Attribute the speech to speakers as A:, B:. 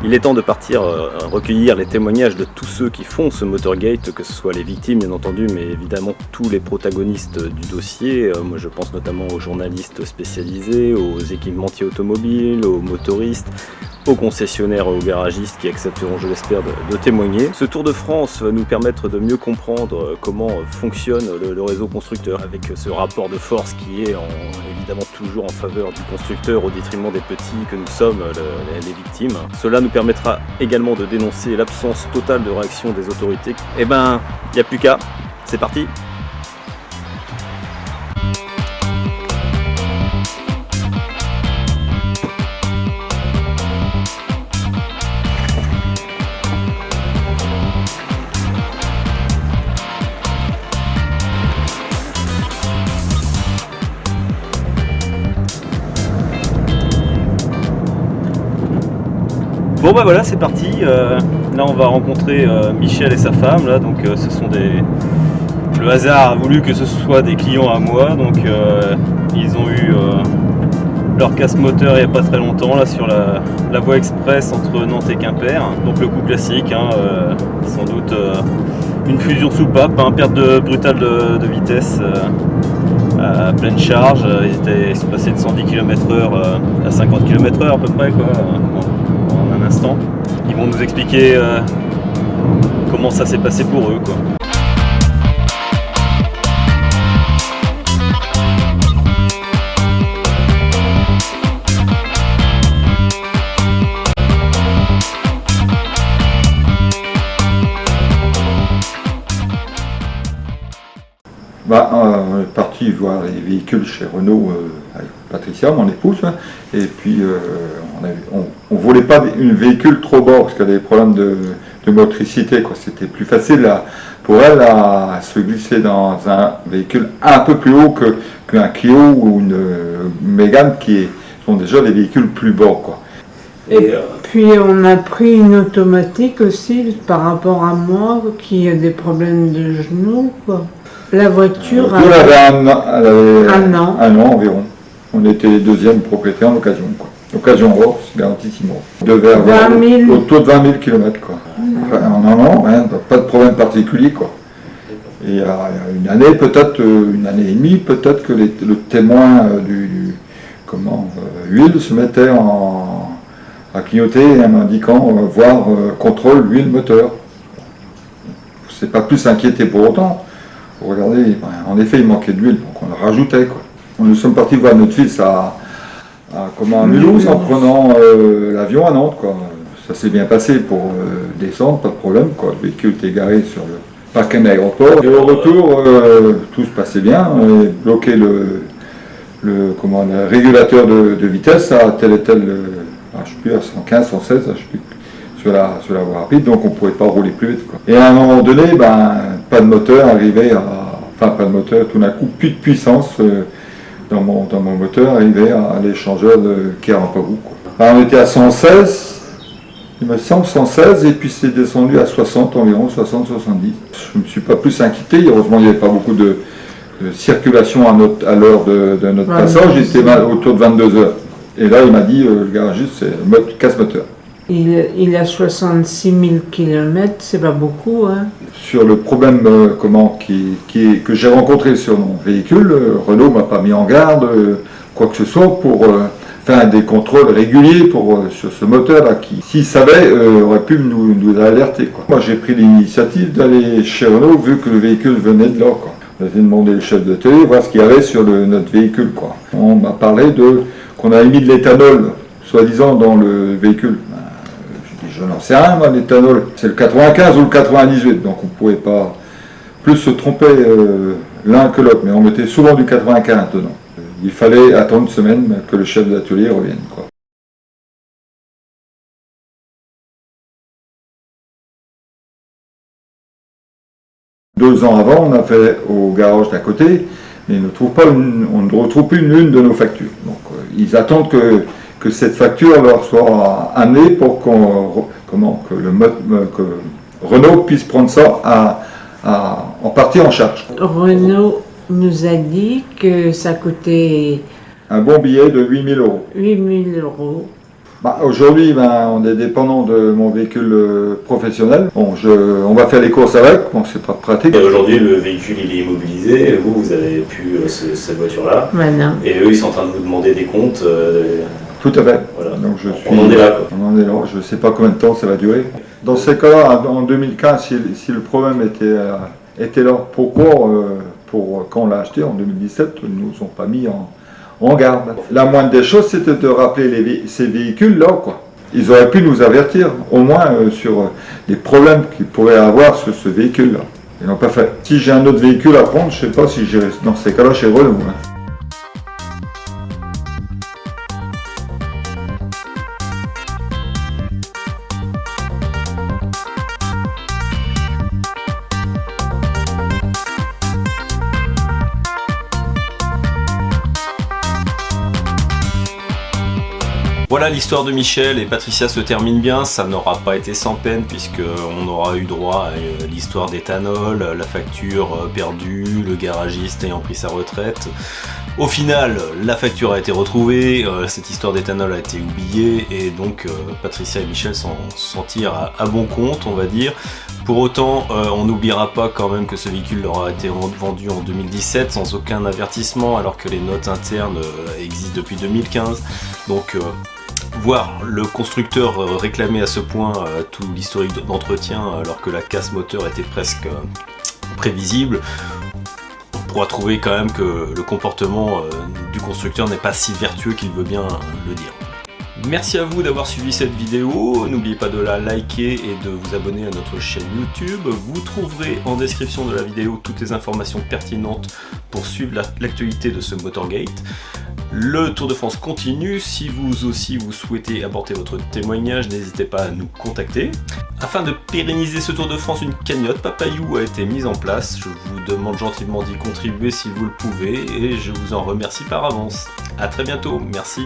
A: Il est temps de partir recueillir les témoignages de tous ceux qui font ce Motorgate, que ce soit les victimes bien entendu, mais évidemment tous les protagonistes du dossier. Moi je pense notamment aux journalistes spécialisés, aux équipementiers automobiles, aux motoristes, aux concessionnaires et aux garagistes qui accepteront, je l'espère, de témoigner. Ce tour de France va nous permettre de mieux comprendre comment fonctionne le réseau constructeur, avec ce rapport de force qui est évidemment toujours en faveur du constructeur au détriment des petits que nous sommes, les victimes. Cela nous permettra également de dénoncer l'absence totale de réaction des autorités. Eh ben, il n'y a plus qu'à, c'est parti! Bon bah voilà, c'est parti. Là on va rencontrer Michel et sa femme. Là, donc ce sont le hasard a voulu que ce soit des clients à moi. Donc ils ont eu leur casse moteur il n'y a pas très longtemps là sur la voie express entre Nantes et Quimper. Donc le coup classique, sans doute une fusion soupape, perte brutale de vitesse à pleine charge. Ils sont passés de 110 km/h à 50 km/h à peu près quoi. En un instant. Ils vont nous expliquer comment ça s'est passé pour eux, quoi.
B: On est parti voir les véhicules chez Renault avec Patricia, mon épouse, et puis on ne voulait pas un véhicule trop bas parce qu'elle avait des problèmes de motricité, quoi. C'était plus facile pour elle à se glisser dans un véhicule un peu plus haut qu'un Clio ou une Mégane qui sont déjà des véhicules plus bas, quoi.
C: Et puis on a pris une automatique aussi par rapport à moi qui a des problèmes de genoux, quoi. La voiture
B: elle avait
C: un an.
B: Un an environ. On était les deuxièmes propriétaires en occasion, quoi. Occasion rare, c'est garanti 6 mois. On devait avoir autour de 20 000 km, quoi. Enfin, en un an, pas de problème particulier, quoi. Et il y a une année, peut-être une année et demie, peut-être que le témoin huile se mettait à clignoter en m'indiquant voir contrôle huile moteur. C'est pas plus inquiété pour autant. Regardez, en effet, il manquait d'huile, donc on la rajoutait, quoi. Nous sommes partis voir notre fils à Mulhouse en prenant l'avion à Nantes, quoi. Ça s'est bien passé pour descendre, pas de problème, quoi. Le véhicule était garé sur le parking de l'aéroport. Et au retour, tout se passait bien. On avait bloqué le régulateur de vitesse à tel et tel, je ne sais plus, à 115, 116, je ne sais plus, sur la voie rapide, donc on ne pouvait pas rouler plus vite, quoi. Et à un moment donné, pas de moteur pas de moteur, tout d'un coup, plus de puissance dans mon moteur, arrivé à l'échangeur qui est en Pavou, quoi. On était à 116, il me semble 116, et puis c'est descendu à 60 environ, 60-70. Je ne me suis pas plus inquiété, heureusement il n'y avait pas beaucoup de circulation à l'heure de notre passage, j'étais autour de 22 heures. Et là il m'a dit, le garagiste, c'est casse moteur.
C: Il a 66 000 km, c'est pas beaucoup, hein.
B: Sur le problème que j'ai rencontré sur mon véhicule, Renault m'a pas mis en garde, quoi que ce soit, pour faire des contrôles réguliers sur ce moteur-là, qui, s'il savait, aurait pu nous alerter, quoi. Moi j'ai pris l'initiative d'aller chez Renault, vu que le véhicule venait de là, quoi. J'ai demandé le chef de télé, voir ce qu'il y avait sur notre véhicule, quoi. On m'a parlé qu'on avait mis de l'éthanol, soi-disant, dans le véhicule. Je n'en sais rien, moi, l'éthanol, c'est le 95 ou le 98, donc on ne pouvait pas plus se tromper l'un que l'autre, mais on mettait souvent du 95 dedans. Il fallait attendre une semaine que le chef d'atelier revienne, quoi. Deux ans avant, on a fait au garage d'à côté, mais on ne retrouve plus une de nos factures. Donc ils attendent que cette facture leur soit amenée pour que Renault puisse prendre ça en partie en charge.
C: Renault nous a dit que ça coûtait
B: un bon billet de 8 000 €.
C: 8 000 €.
B: Aujourd'hui, on est dépendant de mon véhicule professionnel. Bon, on va faire les courses avec, bon, c'est pas pratique.
A: Et aujourd'hui, le véhicule il est immobilisé, et vous avez plus cette voiture-là.
C: Voilà.
A: Et eux, ils sont en train de vous demander des comptes.
B: Tout à fait.
A: Voilà.
B: Donc
A: On en est là, quoi.
B: On en est là. Je ne sais pas combien de temps ça va durer. Dans ces cas-là, en 2015, si le problème était là, pourquoi, quand on l'a acheté en 2017, ils ne nous ont pas mis en garde? La moindre des choses, c'était de rappeler ces véhicules-là, quoi. Ils auraient pu nous avertir, au moins sur les problèmes qu'ils pourraient avoir sur ce véhicule-là. Ils n'ont pas fait. Si j'ai un autre véhicule à prendre, je ne sais pas si j'irai dans ces cas-là chez Renault.
A: Voilà, l'histoire de Michel et Patricia se termine bien, ça n'aura pas été sans peine puisque on aura eu droit à l'histoire d'éthanol, la facture perdue, le garagiste ayant pris sa retraite. Au final, la facture a été retrouvée, cette histoire d'éthanol a été oubliée et donc Patricia et Michel s'en tirent à bon compte, on va dire. Pour autant, on n'oubliera pas quand même que ce véhicule leur a été vendu en 2017 sans aucun avertissement alors que les notes internes existent depuis 2015. Donc voir le constructeur réclamer à ce point tout l'historique d'entretien alors que la casse moteur était presque prévisible, on pourra trouver quand même que le comportement du constructeur n'est pas si vertueux qu'il veut bien le dire. Merci à vous d'avoir suivi cette vidéo, n'oubliez pas de la liker et de vous abonner à notre chaîne YouTube. Vous trouverez en description de la vidéo toutes les informations pertinentes pour suivre l'actualité de ce Motorgate. Le Tour de France continue, si vous aussi vous souhaitez apporter votre témoignage, n'hésitez pas à nous contacter. Afin de pérenniser ce Tour de France, une cagnotte Papayou a été mise en place. Je vous demande gentiment d'y contribuer si vous le pouvez et je vous en remercie par avance. A très bientôt, merci.